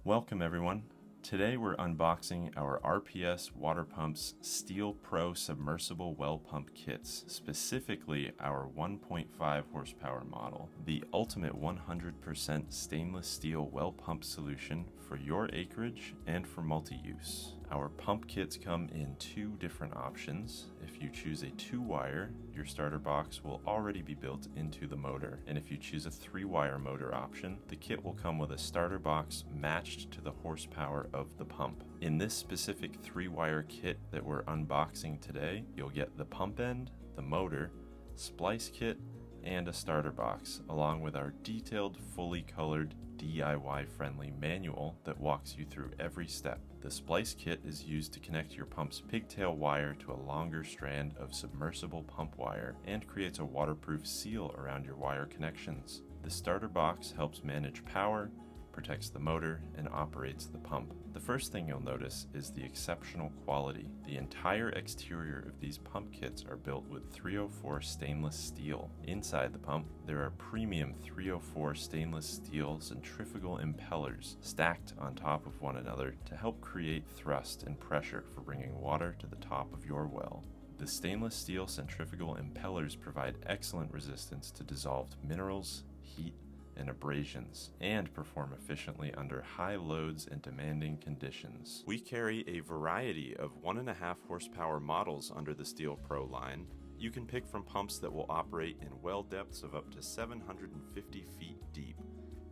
Welcome everyone. Today we're unboxing our RPS Water Pumps Steel Pro Submersible Well Pump Kits, specifically our 1.5 horsepower model, the ultimate 100% stainless steel well pump solution for your acreage and for multi-use. Our pump kits come in two different options. If you choose a 2-wire, your starter box will already be built into the motor, and if you choose a 3-wire motor option, the kit will come with a starter box matched to the horsepower of the pump. In this specific 3-wire kit that we're unboxing today, you'll get the pump end, the motor, splice kit, and a starter box, along with our detailed, fully colored, DIY-friendly manual that walks you through every step. The splice kit is used to connect your pump's pigtail wire to a longer strand of submersible pump wire and creates a waterproof seal around your wire connections. The starter box helps manage power, protects the motor, and operates the pump. The first thing you'll notice is the exceptional quality. The entire exterior of these pump kits are built with 304 stainless steel. Inside the pump, there are premium 304 stainless steel centrifugal impellers stacked on top of one another to help create thrust and pressure for bringing water to the top of your well. The stainless steel centrifugal impellers provide excellent resistance to dissolved minerals, heat, and abrasions, and perform efficiently under high loads and demanding conditions. We carry a variety of 1.5 horsepower models under the Steel Pro line. You can pick from pumps that will operate in well depths of up to 750 feet deep,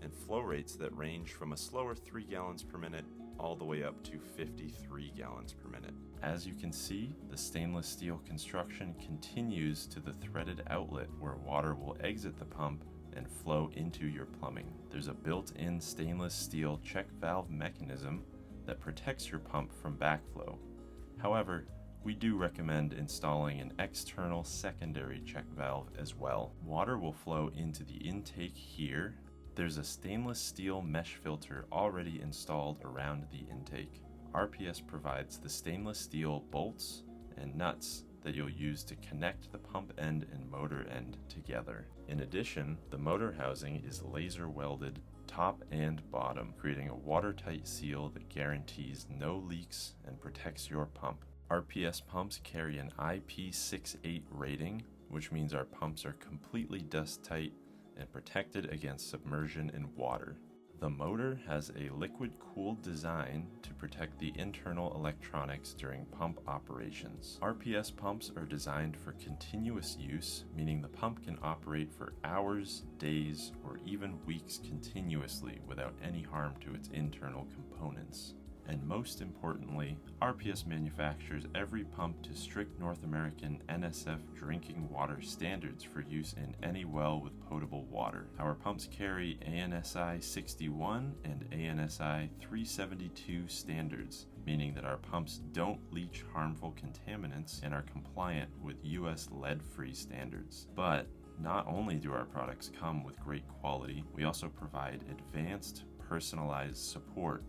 and flow rates that range from a slower 3 gallons per minute all the way up to 53 gallons per minute. As you can see, the stainless steel construction continues to the threaded outlet where water will exit the pump and flow into your plumbing. There's a built-in stainless steel check valve mechanism that protects your pump from backflow. However, we do recommend installing an external secondary check valve as well. Water will flow into the intake here. There's a stainless steel mesh filter already installed around the intake. RPS provides the stainless steel bolts and nuts that you'll use to connect the pump end and motor end together. In addition, the motor housing is laser welded top and bottom, creating a watertight seal that guarantees no leaks and protects your pump. RPS pumps carry an IP68 rating, which means our pumps are completely dust tight and protected against submersion in water. The motor has a liquid-cooled design to protect the internal electronics during pump operations. RPS pumps are designed for continuous use, meaning the pump can operate for hours, days, or even weeks continuously without any harm to its internal components. And most importantly, RPS manufactures every pump to strict North American NSF drinking water standards for use in any well with potable water. Our pumps carry ANSI 61 and ANSI 372 standards, meaning that our pumps don't leach harmful contaminants and are compliant with US lead-free standards. But not only do our products come with great quality, we also provide advanced, personalized support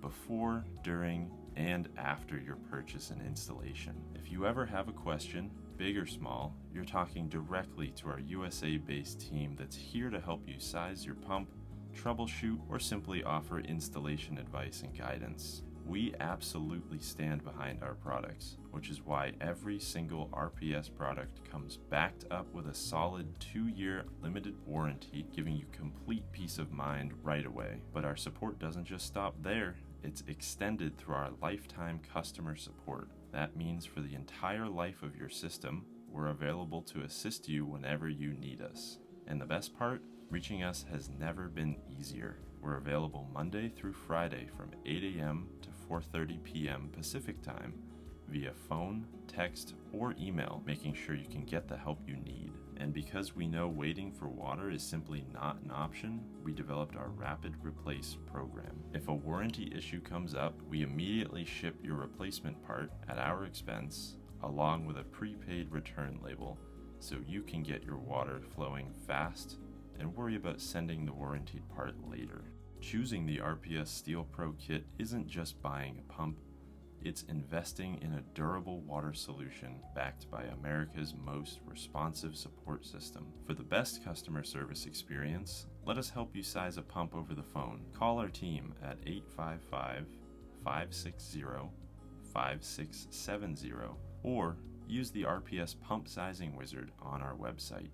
before, during, and after your purchase and installation. If you ever have a question, big or small, you're talking directly to our USA-based team that's here to help you size your pump, troubleshoot, or simply offer installation advice and guidance. We absolutely stand behind our products, which is why every single RPS product comes backed up with a solid 2-year limited warranty, giving you complete peace of mind right away. But our support doesn't just stop there. It's extended through our lifetime customer support. That means for the entire life of your system, we're available to assist you whenever you need us. And the best part, reaching us has never been easier. We're available Monday through Friday from 8 a.m. to 4:30 p.m. Pacific time via phone, text, or email, making sure you can get the help you need. And because we know waiting for water is simply not an option, we developed our Rapid Replace program. If a warranty issue comes up, we immediately ship your replacement part at our expense, along with a prepaid return label, so you can get your water flowing fast and worry about sending the warranted part later. Choosing the RPS Steel Pro kit isn't just buying a pump, it's investing in a durable water solution backed by America's most responsive support system. For the best customer service experience, let us help you size a pump over the phone. Call our team at 855-560-5670 or use the RPS Pump Sizing Wizard on our website.